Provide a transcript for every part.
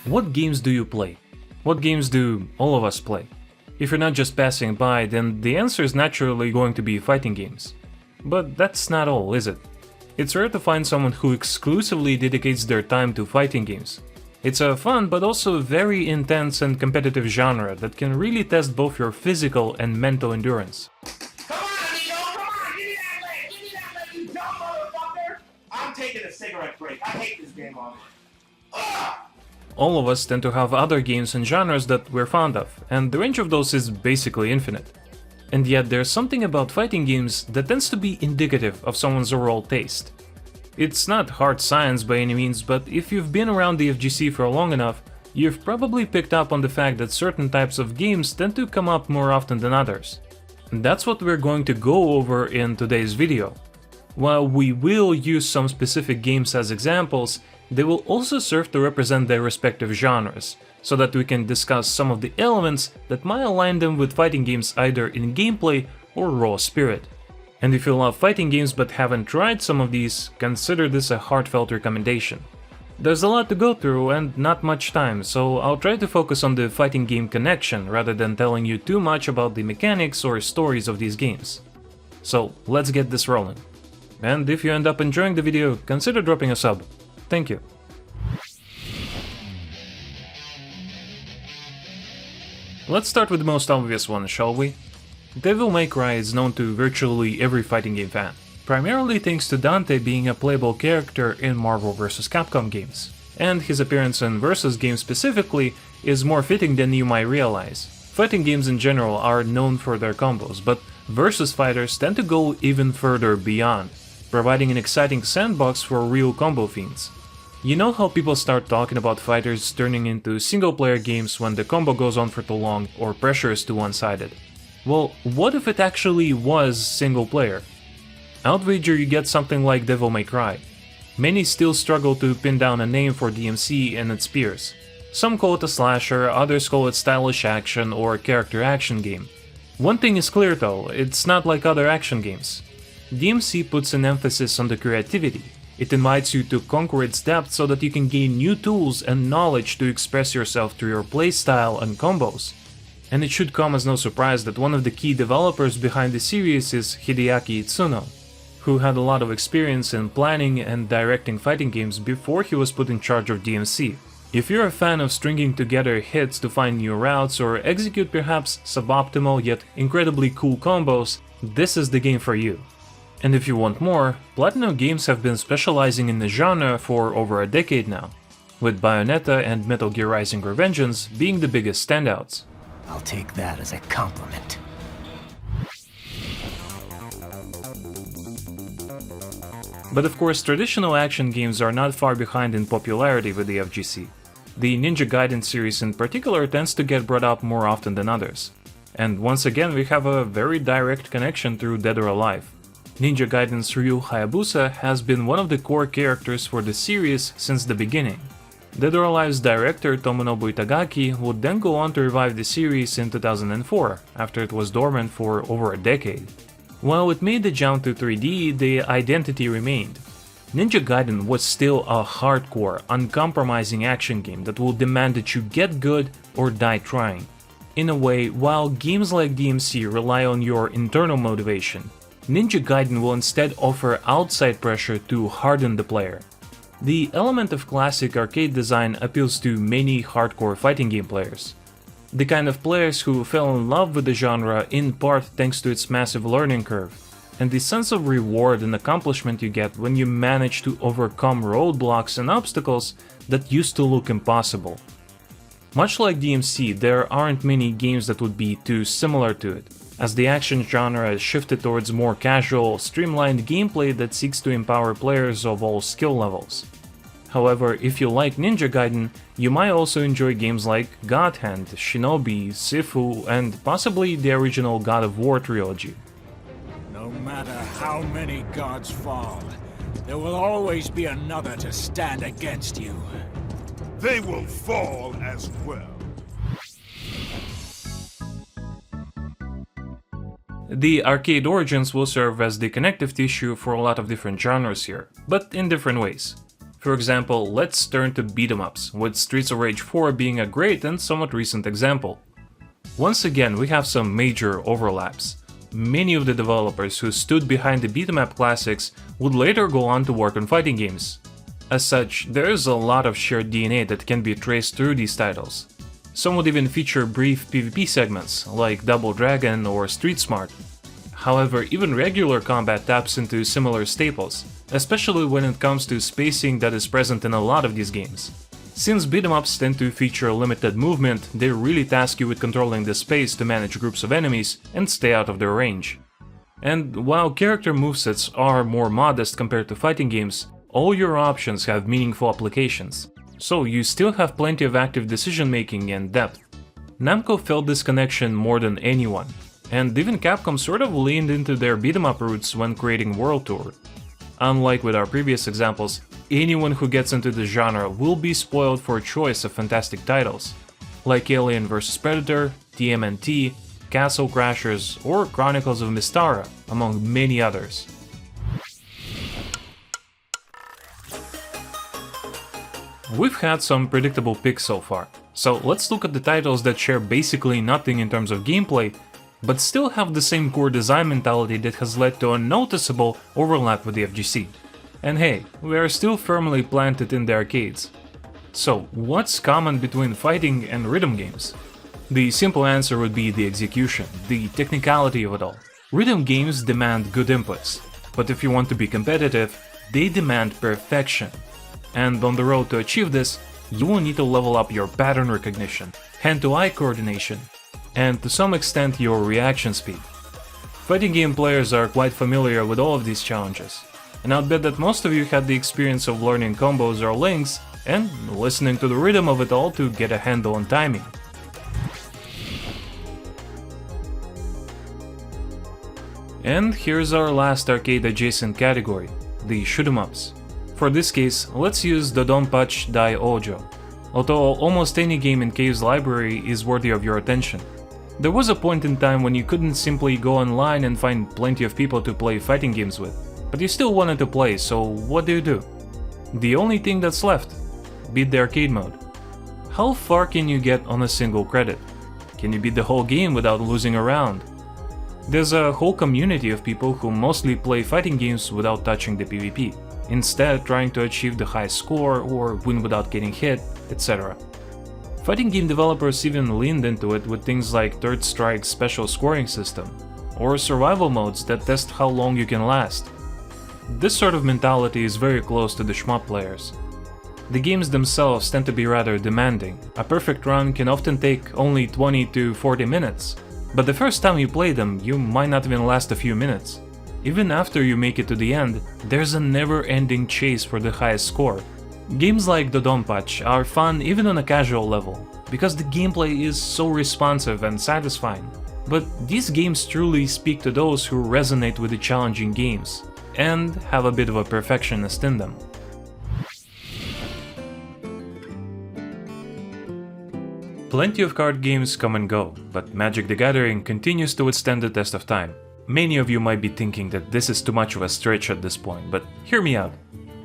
What games do you play? What games do all of us play? If you're not just passing by, then the answer is naturally going to be fighting games. But that's not all, is it? It's rare to find someone who exclusively dedicates their time to fighting games. It's a fun but also very intense and competitive genre that can really test both your physical and mental endurance. Come on, amigo! Come on! Give me that leg! Give me that leg, you dumb motherfucker! I'm taking a cigarette break. I hate this game already. Ugh! All of us tend to have other games and genres that we're fond of, and the range of those is basically infinite. And yet there's something about fighting games that tends to be indicative of someone's overall taste. It's not hard science by any means, but if you've been around the FGC for long enough, you've probably picked up on the fact that certain types of games tend to come up more often than others. And that's what we're going to go over in today's video. While we will use some specific games as examples, they will also serve to represent their respective genres, so that we can discuss some of the elements that might align them with fighting games either in gameplay or raw spirit. And if you love fighting games but haven't tried some of these, consider this a heartfelt recommendation. There's a lot to go through and not much time, so I'll try to focus on the fighting game connection rather than telling you too much about the mechanics or stories of these games. So let's get this rolling. And if you end up enjoying the video, consider dropping a sub. Thank you. Let's start with the most obvious one, shall we? Devil May Cry is known to virtually every fighting game fan, primarily thanks to Dante being a playable character in Marvel vs. Capcom games, and his appearance in Versus games specifically is more fitting than you might realize. Fighting games in general are known for their combos, but Versus fighters tend to go even further beyond, providing an exciting sandbox for real combo fiends. You know how people start talking about fighters turning into single-player games when the combo goes on for too long or pressure is too one-sided? Well, what if it actually was single-player? I'd wager you get something like Devil May Cry. Many still struggle to pin down a name for DMC and its peers. Some call it a slasher, others call it stylish action or character action game. One thing is clear though, it's not like other action games. DMC puts an emphasis on the creativity. It invites you to conquer its depth so that you can gain new tools and knowledge to express yourself through your playstyle and combos. And it should come as no surprise that one of the key developers behind the series is Hideaki Itsuno, who had a lot of experience in planning and directing fighting games before he was put in charge of DMC. If you're a fan of stringing together hits to find new routes or execute perhaps suboptimal yet incredibly cool combos, this is the game for you. And if you want more, Platinum Games have been specializing in the genre for over a decade now, with Bayonetta and Metal Gear Rising: Revengeance being the biggest standouts. I'll take that as a compliment. But of course, traditional action games are not far behind in popularity with the FGC. The Ninja Gaiden series in particular tends to get brought up more often than others. And once again we have a very direct connection through Dead or Alive. Ninja Gaiden's Ryu Hayabusa has been one of the core characters for the series since the beginning. Dead or Alive's director Tomonobu Itagaki would then go on to revive the series in 2004, after it was dormant for over a decade. While it made the jump to 3D, the identity remained. Ninja Gaiden was still a hardcore, uncompromising action game that will demand that you get good or die trying. In a way, while games like DMC rely on your internal motivation, Ninja Gaiden will instead offer outside pressure to harden the player. The element of classic arcade design appeals to many hardcore fighting game players. The kind of players who fell in love with the genre in part thanks to its massive learning curve, and the sense of reward and accomplishment you get when you manage to overcome roadblocks and obstacles that used to look impossible. Much like DMC, there aren't many games that would be too similar to it, as the action genre has shifted towards more casual, streamlined gameplay that seeks to empower players of all skill levels. However, if you like Ninja Gaiden, you might also enjoy games like God Hand, Shinobi, Sifu, and possibly the original God of War trilogy. No matter how many gods fall, there will always be another to stand against you. They will fall as well. The arcade origins will serve as the connective tissue for a lot of different genres here, but in different ways. For example, let's turn to beat-em-ups, with Streets of Rage 4 being a great and somewhat recent example. Once again, we have some major overlaps. Many of the developers who stood behind the beat-em-up classics would later go on to work on fighting games. As such, there is a lot of shared DNA that can be traced through these titles. Some would even feature brief PvP segments, like Double Dragon or Street Smart. However, even regular combat taps into similar staples, especially when it comes to spacing that is present in a lot of these games. Since beat-em-ups tend to feature limited movement, they really task you with controlling the space to manage groups of enemies and stay out of their range. And while character movesets are more modest compared to fighting games, all your options have meaningful applications, so you still have plenty of active decision-making and depth. Namco felt this connection more than anyone, and even Capcom sort of leaned into their beat-em-up roots when creating World Tour. Unlike with our previous examples, anyone who gets into the genre will be spoiled for a choice of fantastic titles, like Alien vs Predator, TMNT, Castle Crashers, or Chronicles of Mystara, among many others. We've had some predictable picks so far, so let's look at the titles that share basically nothing in terms of gameplay, but still have the same core design mentality that has led to a noticeable overlap with the FGC. And hey, we are still firmly planted in the arcades. So, what's common between fighting and rhythm games? The simple answer would be the execution, the technicality of it all. Rhythm games demand good inputs, but if you want to be competitive, they demand perfection. And on the road to achieve this, you will need to level up your pattern recognition, hand-to-eye coordination, and to some extent your reaction speed. Fighting game players are quite familiar with all of these challenges, and I'd bet that most of you had the experience of learning combos or links and listening to the rhythm of it all to get a handle on timing. And here's our last arcade adjacent category, the shoot 'em ups. For this case, let's use Dodonpachi Dai Ojo, although almost any game in Cave's library is worthy of your attention. There was a point in time when you couldn't simply go online and find plenty of people to play fighting games with, but you still wanted to play, so what do? The only thing that's left: beat the arcade mode. How far can you get on a single credit? Can you beat the whole game without losing a round? There's a whole community of people who mostly play fighting games without touching the PvP, instead trying to achieve the high score or win without getting hit, etc. Fighting game developers even leaned into it with things like Third Strike's special scoring system, or survival modes that test how long you can last. This sort of mentality is very close to the shmup players. The games themselves tend to be rather demanding. A perfect run can often take only 20 to 40 minutes, but the first time you play them, you might not even last a few minutes. Even after you make it to the end, there's a never-ending chase for the highest score. Games like Dodonpachi are fun even on a casual level, because the gameplay is so responsive and satisfying. But these games truly speak to those who resonate with the challenging games, and have a bit of a perfectionist in them. Plenty of card games come and go, but Magic the Gathering continues to withstand the test of time. Many of you might be thinking that this is too much of a stretch at this point, but hear me out.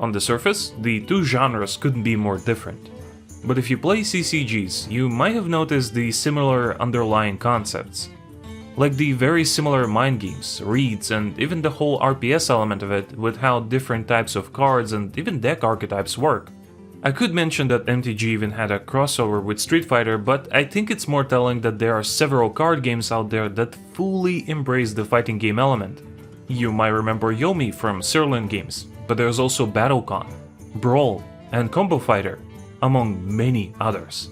On the surface, the two genres couldn't be more different. But if you play CCGs, you might have noticed the similar underlying concepts. Like the very similar mind games, reads, and even the whole RPS element of it with how different types of cards and even deck archetypes work. I could mention that MTG even had a crossover with Street Fighter, but I think it's more telling that there are several card games out there that fully embrace the fighting game element. You might remember Yomi from Sirloin Games, but there's also BattleCon, Brawl, and Combo Fighter, among many others.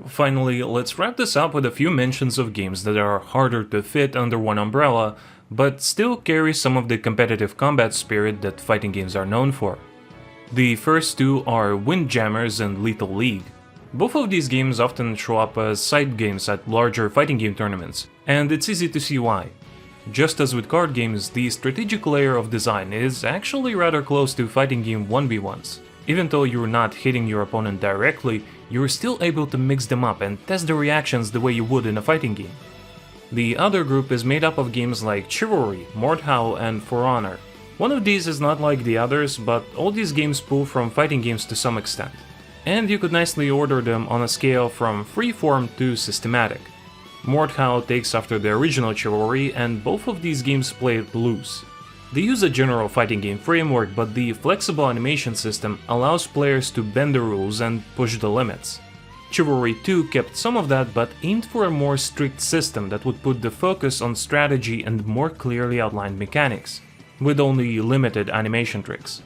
Finally, let's wrap this up with a few mentions of games that are harder to fit under one umbrella, but still carry some of the competitive combat spirit that fighting games are known for. The first two are Windjammers and Lethal League. Both of these games often show up as side games at larger fighting game tournaments, and it's easy to see why. Just as with card games, the strategic layer of design is actually rather close to fighting game 1v1s. Even though you're not hitting your opponent directly, you're still able to mix them up and test the reactions the way you would in a fighting game. The other group is made up of games like Chivalry, Mordhau, and For Honor. One of these is not like the others, but all these games pull from fighting games to some extent. And you could nicely order them on a scale from freeform to systematic. Mordhau takes after the original Chivalry, and both of these games play it loose. They use a general fighting game framework, but the flexible animation system allows players to bend the rules and push the limits. Chivalry 2 kept some of that, but aimed for a more strict system that would put the focus on strategy and more clearly outlined mechanics, with only limited animation tricks.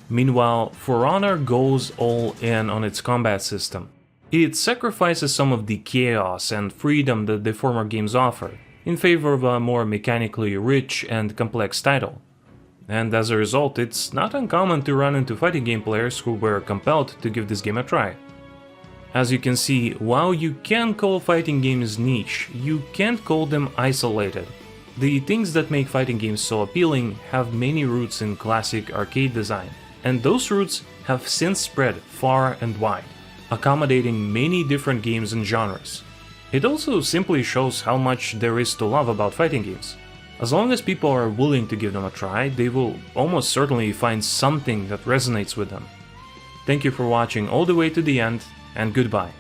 Meanwhile, For Honor goes all in on its combat system. It sacrifices some of the chaos and freedom that the former games offer, in favor of a more mechanically rich and complex title. And as a result, it's not uncommon to run into fighting game players who were compelled to give this game a try. As you can see, while you can call fighting games niche, you can't call them isolated. The things that make fighting games so appealing have many roots in classic arcade design, and those roots have since spread far and wide, accommodating many different games and genres. It also simply shows how much there is to love about fighting games. As long as people are willing to give them a try, they will almost certainly find something that resonates with them. Thank you for watching all the way to the end, and goodbye.